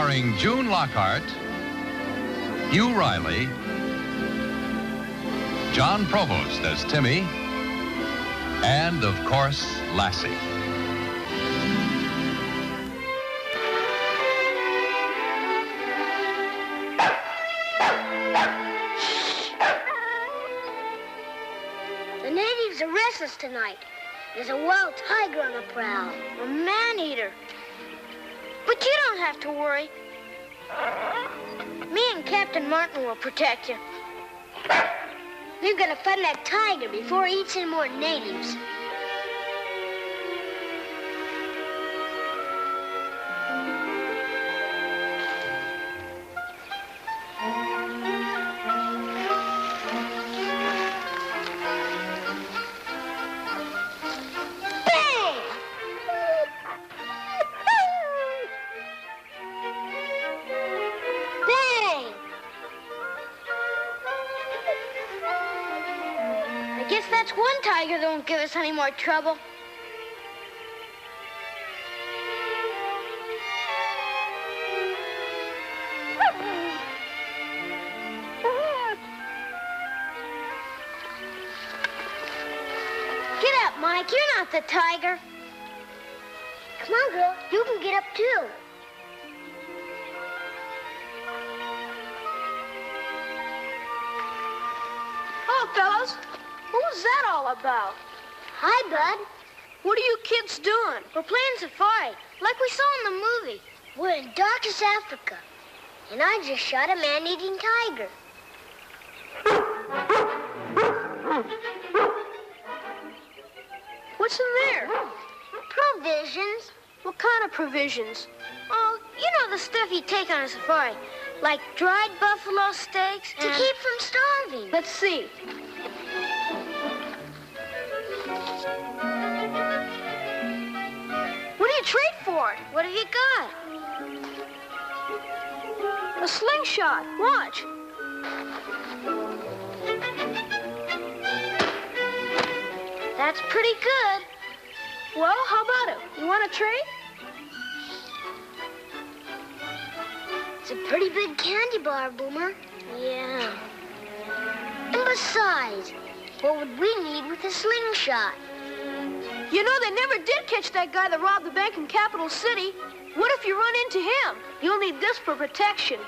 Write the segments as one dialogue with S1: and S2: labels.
S1: Starring June Lockhart, Hugh Riley, John Provost as Timmy, and, of course, Lassie.
S2: The natives are restless tonight. There's a wild tiger on the prowl. A man-eater. But you don't have to worry. Me and Captain Martin will protect you. We've got to find that tiger before he eats any more natives. Guess that's one tiger that won't give us any more trouble. Get up, Mike. You're not the tiger. Come on, girl. You can get up, too.
S3: Hello, fellas. What was that all about?
S2: Hi, Bud.
S3: What are you kids doing?
S2: We're playing safari, like we saw in the movie. We're in darkest Africa, and I just shot a man-eating tiger.
S3: What's in there?
S2: Provisions.
S3: What kind of provisions?
S2: Oh, you know the stuff you take on a safari, like dried buffalo steaks to keep from starving.
S3: Let's see. What do you trade for it?
S2: What have you got?
S3: A slingshot. Watch.
S2: That's pretty good.
S3: Well, how about it? You want to trade?
S2: It's a pretty big candy bar, Boomer. Yeah. And besides, what would we need with a slingshot?
S3: You know, they never did catch that guy that robbed the bank in Capital City. What if you run into him? You'll need this for protection.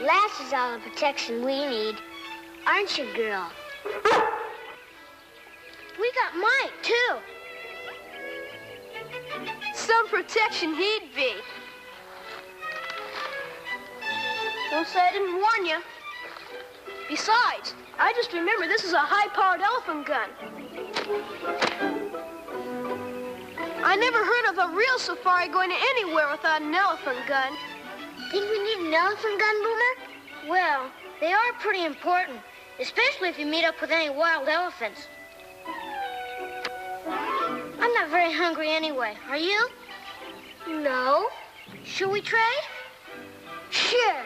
S2: Lassie's all the protection we need. Aren't you, girl? We got Mike, too.
S3: Some protection he'd be. Don't say I didn't warn you. Besides, I just remember this is a high-powered elephant gun. I never heard of a real safari going anywhere without an elephant gun.
S2: Think we need an elephant gun, Boomer? Well, they are pretty important, especially if you meet up with any wild elephants. I'm not very hungry anyway. Are you? No. Should we trade? Sure.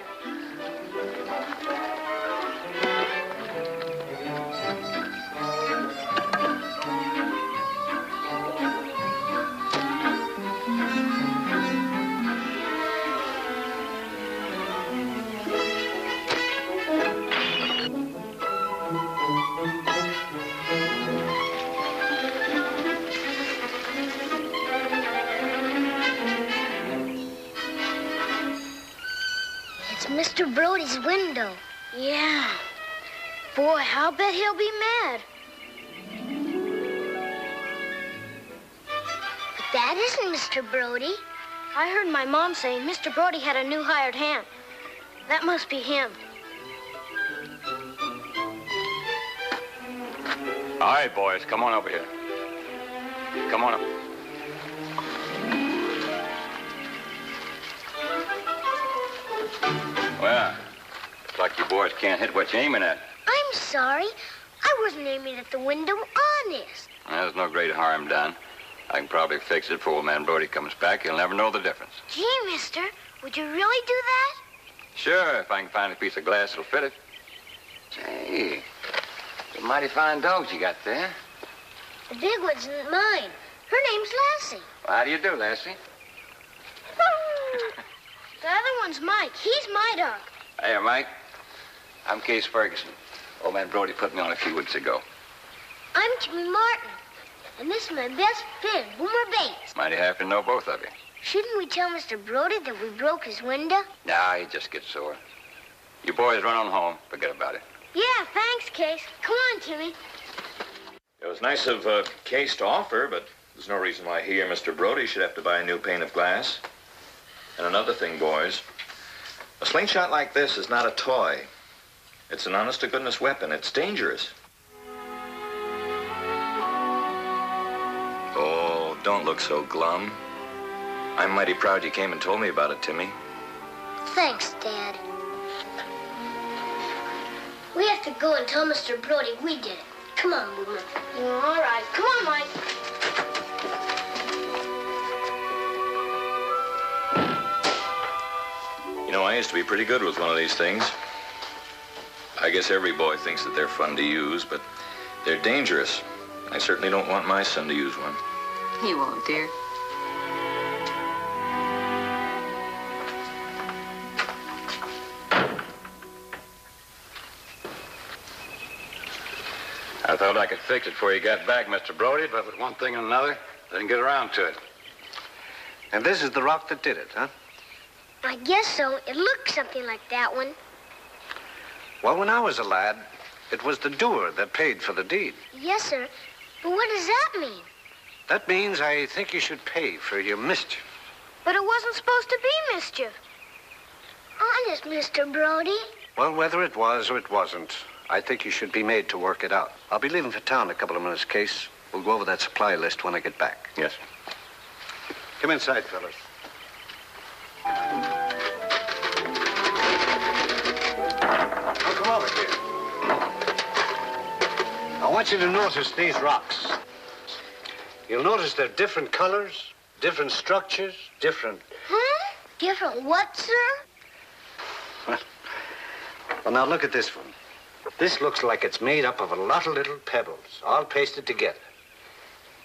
S2: Mr. Brody's window. Yeah. Boy, I'll bet he'll be mad. But that isn't Mr. Brody. I heard my mom saying Mr. Brody had a new hired hand. That must be him.
S4: All right, boys, come on over here. Come on up. Well, looks like you boys can't hit what you're aiming at.
S2: I'm sorry. I wasn't aiming at the window, honest.
S4: There's no great harm done. I can probably fix it before old man Brody comes back. He'll never know the difference.
S2: Gee, mister, would you really do that?
S4: Sure, if I can find a piece of glass that'll fit it. Say, some mighty fine dogs you got there.
S2: The big one's mine. Her name's Lassie.
S4: Well, how do you do, Lassie?
S2: The other one's Mike. He's my dog.
S4: Hey, Mike. I'm Case Ferguson. Old man Brody put me on a few weeks ago.
S2: I'm Jimmy Martin. And this is my best friend, Boomer Bates.
S4: Mighty happy to know both of you.
S2: Shouldn't we tell Mr. Brody that we broke his window?
S4: Nah, he just gets sore. You boys run on home. Forget about it.
S2: Yeah, thanks, Case. Come on, Jimmy.
S5: It was nice of Case to offer, but there's no reason why he or Mr. Brody should have to buy a new pane of glass. And another thing, boys. A slingshot like this is not a toy. It's an honest-to-goodness weapon. It's dangerous. Oh, don't look so glum. I'm mighty proud you came and told me about it, Timmy.
S2: Thanks, Dad. We have to go and tell Mr. Brody we did it. Come on, Boomer. All right. Come on, Mike.
S5: You know, I used to be pretty good with one of these things. I guess every boy thinks that they're fun to use, but they're dangerous. I certainly don't want my son to use one.
S6: He won't, dear.
S4: I thought I could fix it before you got back, Mr. Brody, but with one thing and another, I didn't get around to it.
S7: And this is the rock that did it, huh?
S2: I guess so. It looked something like that one.
S7: Well, when I was a lad, it was the doer that paid for the deed.
S2: Yes, sir. But what does that mean?
S7: That means I think you should pay for your mischief.
S3: But it wasn't supposed to be mischief.
S2: Honest, Mr. Brody.
S7: Well, whether it was or it wasn't, I think you should be made to work it out. I'll be leaving for town in a couple of minutes, Case. We'll go over that supply list when I get back.
S5: Yes.
S7: Come inside, fellas. Oh, come over here. I want you to notice these rocks. You'll notice they're different colors, different structures, different...
S2: Huh? Different what, sir?
S7: Well, now look at this one. This looks like it's made up of a lot of little pebbles, all pasted together.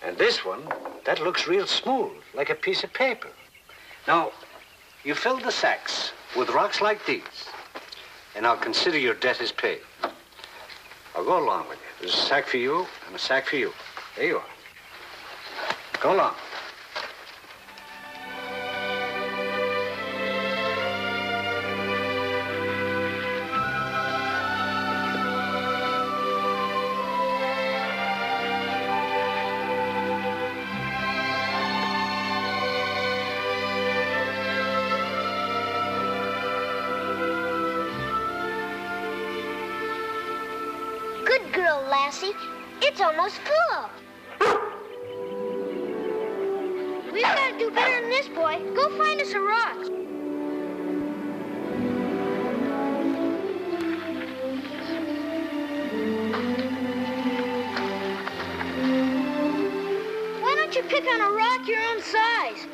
S7: And this one, that looks real smooth, like a piece of paper. Now, you fill the sacks with rocks like these, and I'll consider your debt is paid. I'll go along with you. There's a sack for you and a sack for you. There you are. Go along.
S2: Good girl, Lassie. It's almost full.
S3: We've got to do better than this, boy. Go find us a rock. Why don't you pick on a rock your own size?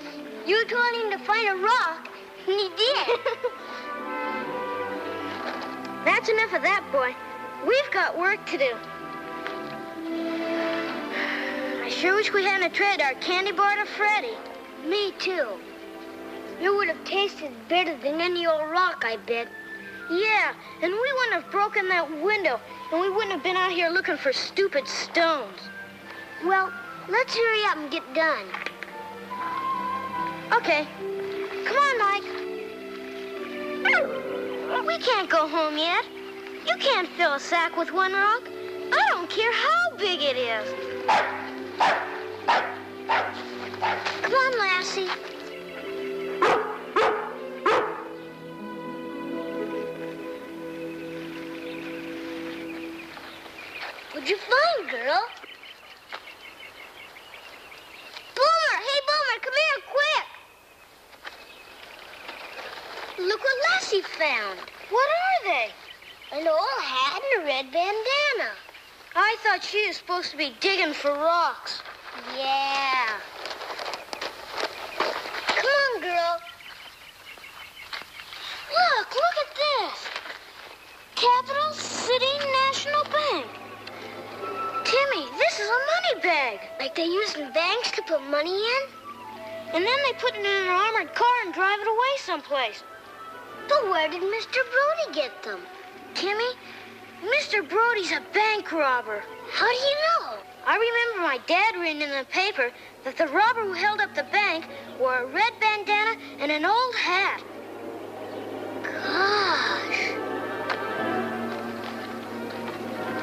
S2: You told him to find a rock, and he did.
S3: That's enough of that, boy. We've got work to do. I sure wish we hadn't traded our candy bar to Freddie.
S2: Me too. It would have tasted better than any old rock, I bet.
S3: Yeah, and we wouldn't have broken that window, and we wouldn't have been out here looking for stupid stones.
S2: Well, let's hurry up and get done.
S3: Okay. Come on, Mike. We can't go home yet. You can't fill a sack with one rock. I don't care how big it is.
S2: Come on, Lassie. What'd you find, girl? Boomer! Hey, Boomer, come here, quick! Look what Lassie found.
S3: What are they?
S2: An old hat and a red bandana.
S3: I thought she was supposed to be digging for rocks.
S2: Yeah. Come on, girl. Look at this.
S3: Capital City National Bank. Timmy, this is a money bag.
S2: Like they use in banks to put money in? And then they put it in an armored car and drive it away someplace. But where did Mr. Brody get them? Timmy, Mr. Brody's a bank robber. How do you know? I remember my dad reading in the paper that the robber who held up the bank wore a red bandana and an old hat. Gosh.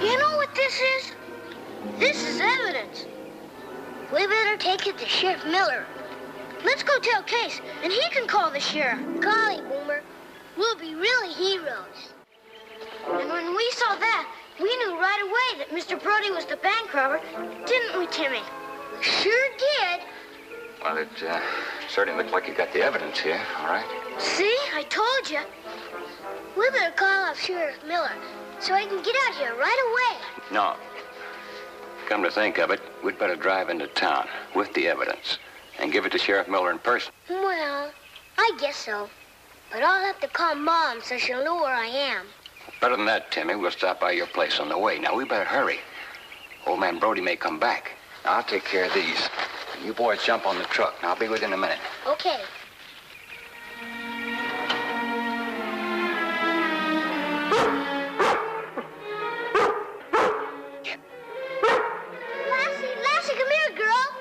S2: You know what this is? This is evidence. We better take it to Sheriff Miller. Let's go tell Case, and he can call the sheriff. Golly, Boomer, we'll be really heroes. And when we saw that, we knew right away that Mr. Brody was the bank robber, didn't we, Timmy? We sure did.
S4: Well, it certainly looks like you got the evidence here, all right?
S2: See, I told you. We better call up Sheriff Miller so he can get out here right away.
S4: No. Come to think of it, we'd better drive into town with the evidence and give it to Sheriff Miller in person.
S2: Well, I guess so. But I'll have to call Mom so she'll know where I am.
S4: Better than that, Timmy. We'll stop by your place on the way. Now, we better hurry. Old man Brody may come back. I'll take care of these. You boys jump on the truck. I'll be with you in a minute.
S2: Okay. Lassie, come here, girl.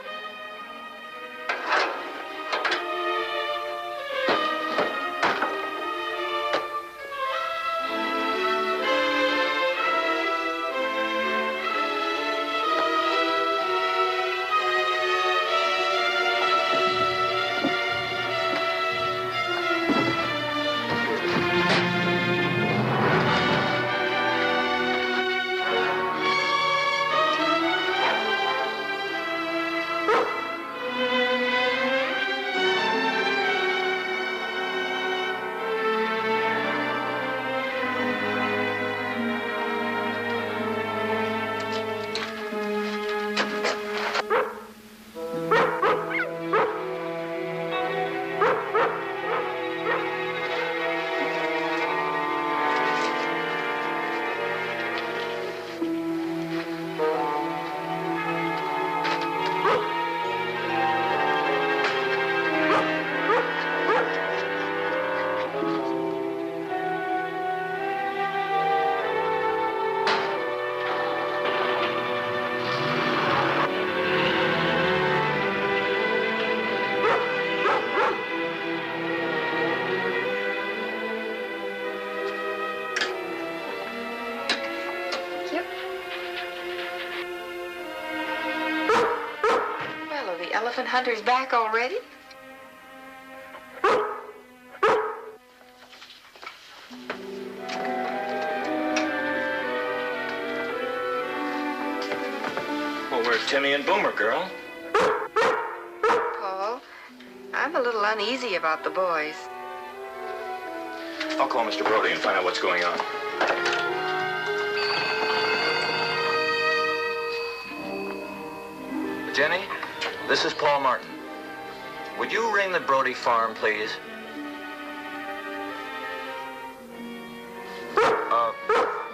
S6: Elephant hunter's back already?
S5: Well, where's Timmy and Boomer, girl?
S6: Paul, I'm a little uneasy about the boys.
S5: I'll call Mr. Brody and find out what's going on. Jenny, this is Paul Martin. Would you ring the Brody farm, please?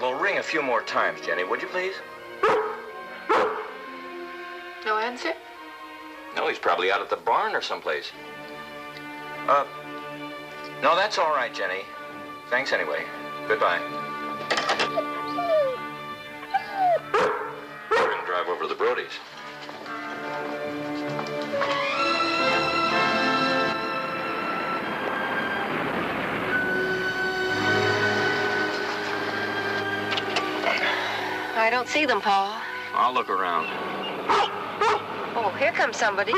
S5: Well, ring a few more times, Jenny, would you please?
S6: No answer?
S5: No, he's probably out at the barn or someplace. No, that's all right, Jenny. Thanks anyway. Goodbye. We're gonna drive over to the Brodies.
S6: I don't see them, Paul.
S5: I'll look around.
S6: Oh, here comes somebody.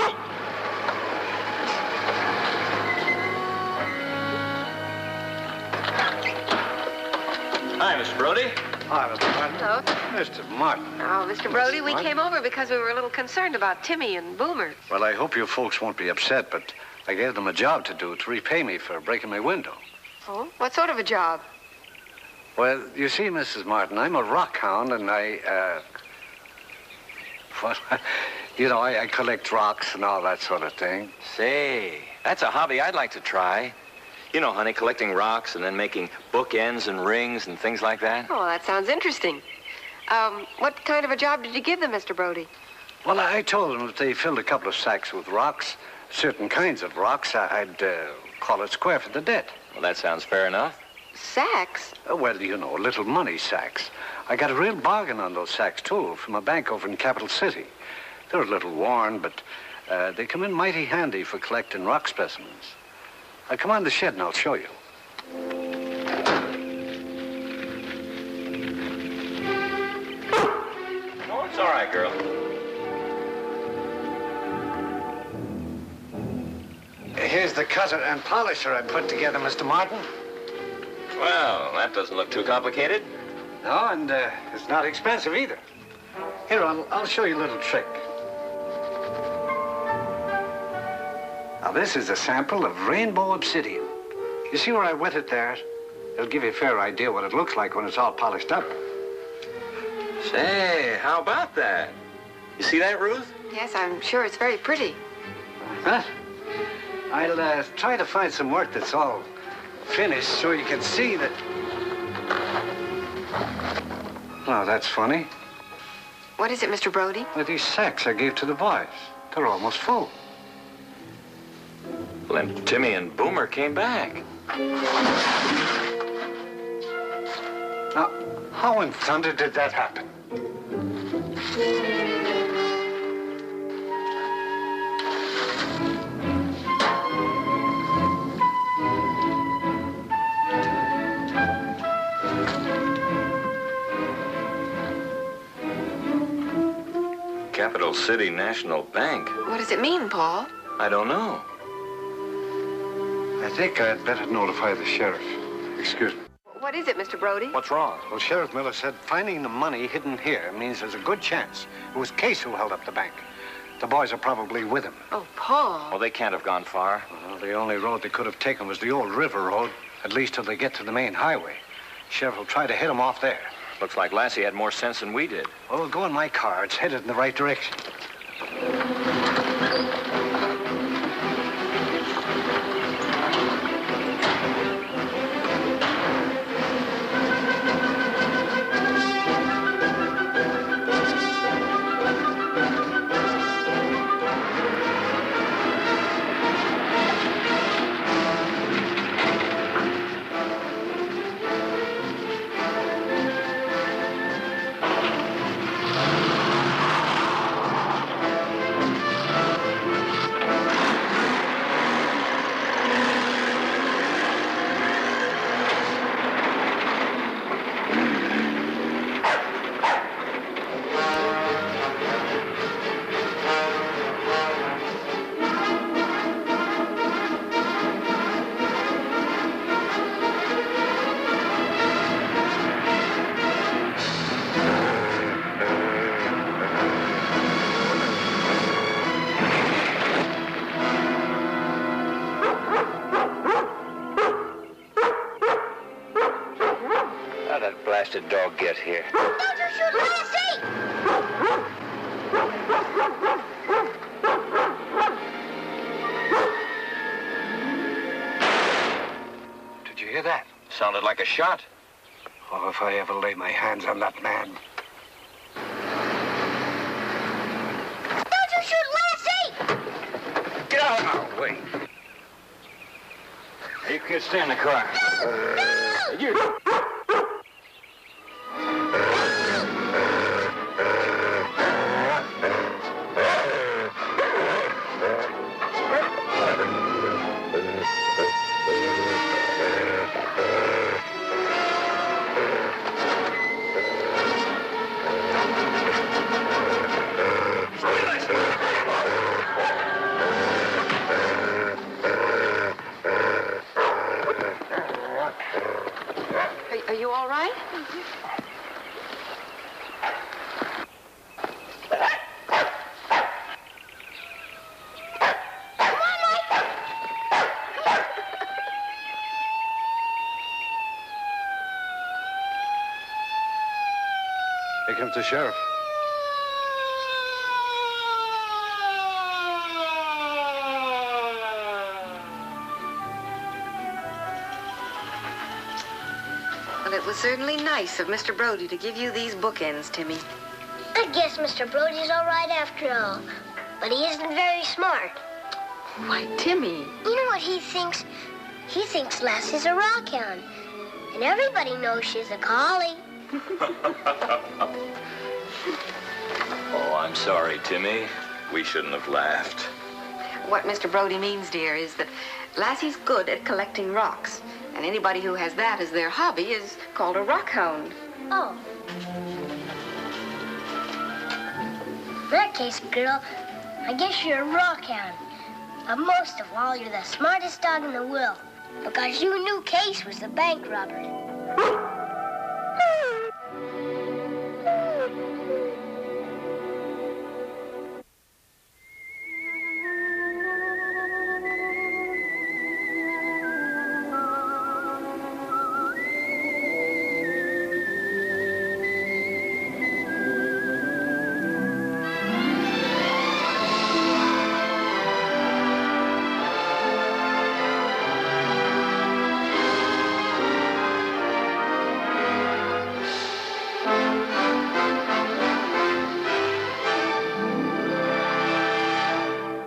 S5: Hi, Mr. Brody.
S7: Hi, Mr. Martin.
S6: Hello.
S7: Mr. Martin.
S6: Oh, Mr. Brody, we
S7: Martin?
S6: came over because we were a little concerned about Timmy and Boomer.
S7: Well, I hope you folks won't be upset, but I gave them a job to do to repay me for breaking my window.
S6: Oh, what sort of a job?
S7: Well, you see, Mrs. Martin, I'm a rock hound, and well, you know, I collect rocks and all that sort of thing.
S5: Say, that's a hobby I'd like to try. You know, honey, collecting rocks and then making bookends and rings and things like that.
S6: Oh, that sounds interesting. What kind of a job did you give them, Mr. Brody?
S7: Well, I told them that they filled a couple of sacks with rocks, certain kinds of rocks, I'd call it square for the debt.
S5: Well, that sounds fair enough.
S6: Sacks?
S7: Well, you know, little money sacks. I got a real bargain on those sacks, too, from a bank over in Capital City. They're a little worn, but they come in mighty handy for collecting rock specimens. I'll come on the shed and I'll show you.
S5: Oh, it's all right, girl.
S7: Here's the cutter and polisher I put together, Mr. Martin.
S5: Well, that doesn't look too complicated.
S7: No, and it's not expensive either. Here, I'll show you a little trick. Now, this is a sample of rainbow obsidian. You see where I wet it there? It'll give you a fair idea what it looks like when it's all polished up.
S5: Say, how about that? You see that, Ruth?
S6: Yes, I'm sure it's very pretty.
S7: Huh? I'll try to find some work that's all finished so you can see that... Oh, that's funny.
S6: What is it, Mr. Brody?
S7: Well, these sacks I gave to the boys. They're almost full.
S5: Well, then Timmy and Boomer came back.
S7: Now, how in thunder did that happen?
S5: Capital City National Bank.
S6: What does it mean, Paul?
S5: I don't know.
S7: I think I'd better notify the sheriff. Excuse me.
S6: What is it, Mr. Brody?
S5: What's wrong?
S7: Well, Sheriff Miller said finding the money hidden here means there's a good chance it was Case who held up the bank. The boys are probably with him.
S6: Oh, Paul.
S5: Well, they can't have gone far.
S7: Well, the only road they could have taken was the old river road, at least till they get to the main highway. Sheriff will try to hit them off there.
S5: Looks like Lassie had more sense than we did.
S7: Well, we'll go in my car. It's headed in the right direction.
S4: Blasted dog get here?
S2: Don't you shoot Lassie!
S7: Did you hear that?
S5: Sounded like a shot.
S7: Oh, if I ever lay my hands on that man.
S2: Don't you shoot Lassie!
S5: Get out of our way. You kids stay in the car. You...
S6: Are you all right?
S7: Here comes the sheriff.
S6: Well, it was certainly nice of Mr. Brody to give you these bookends, Timmy.
S2: I guess Mr. Brody's all right after all. But he isn't very smart.
S6: Why, Timmy.
S2: You know what he thinks? He thinks Lassie's a rockhound. And everybody knows she's a collie.
S5: Oh, I'm sorry, Timmy. We shouldn't have laughed.
S6: What Mr. Brody means, dear, is that Lassie's good at collecting rocks. And anybody who has that as their hobby is called a rockhound.
S2: Oh. In that case, girl, I guess you're a rockhound. But most of all, you're the smartest dog in the world. Because you knew Case was the bank robber.